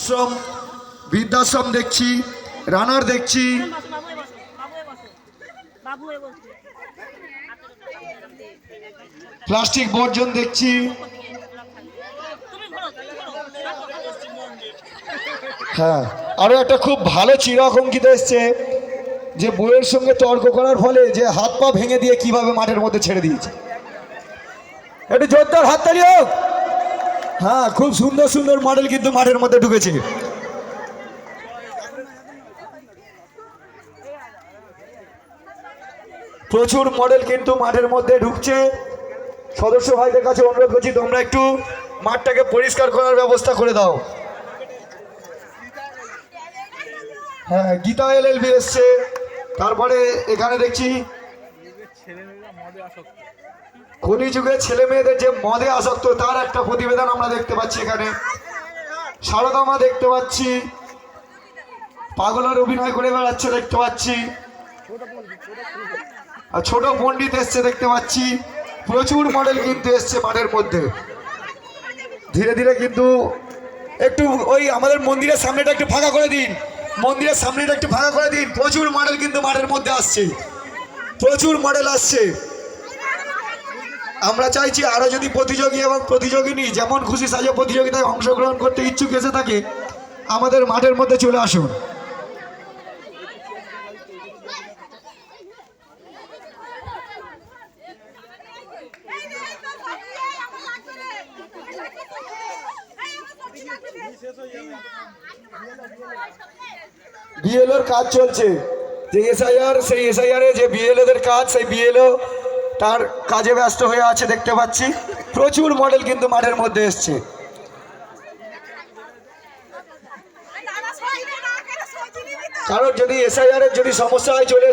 শ্রম বৃদ্ধাশ্রম দেখছি, রানার দেখছি, প্লাস্টিক বর্জন দেখছি, হ্যাঁ আরো একটা খুব ভালো চিরক অঙ্কিত এসছে যে বইয়ের সঙ্গে তর্ক করার ফলে যে হাত পা ভেঙে দিয়ে কিভাবে মাঠের মধ্যে ছেড়ে দিয়েছে। একটু জোরদার হাততালি হোক। হ্যাঁ, খুব সুন্দর সুন্দর মডেল কিন্তু মাঠের মধ্যে ঢুকেছে। প্রচুর মডেল কিন্তু মাঠের মধ্যে ঢুকছে। সদস্য ভাইদের কাছে অনুরোধ করছি তোমরা একটু মাঠটাকে পরিষ্কার করার ব্যবস্থা করে দাও। হ্যাঁ, গীতা এলএলবি এসছে। তারপরে এখানে দেখছি কলিযুগের ছেলে মেয়েদের যে মদে আসক্ত তার একটা প্রতিবেদন আমরা দেখতে পাচ্ছি। এখানে সারদামা দেখতে পাচ্ছি, পাগলের অভিনয় করে বেড়াচ্ছে দেখতে পাচ্ছি, আর ছোট পণ্ডিত এসছে দেখতে পাচ্ছি। প্রচুর মডেল কিন্তু এসছে মাঠের মধ্যে। ধীরে ধীরে কিন্তু একটু ওই আমাদের মন্দিরের সামনেটা একটু ফাঁকা করে দিন, মন্দিরের সামনেটা একটু ফাঁকা করে দিন। প্রচুর মডেল কিন্তু মাঠের মধ্যে আসছে, প্রচুর মডেল আসছে। আমরা চাইছি আরো যদি প্রতিযোগী এবং প্রতিযোগিনী যেমন খুশি সাজে প্রতিযোগিতায় অংশগ্রহণ করতে ইচ্ছুক এসে থাকে আমাদের মাঠের মধ্যে চলে আসুন। বিএলওর কাজ চলছে, যে এসআইআর, সেই এসআইআর যে বিএলওদের কাজ, সেই বিএলও তার কাজে ব্যস্ত হয়ে আছে দেখতে পাচ্ছি। প্রচুর মডেল কিন্তু মাঠের মধ্যে এসছে। কারণ যদি এসআইআর এর যদি সমস্যা হয় চলে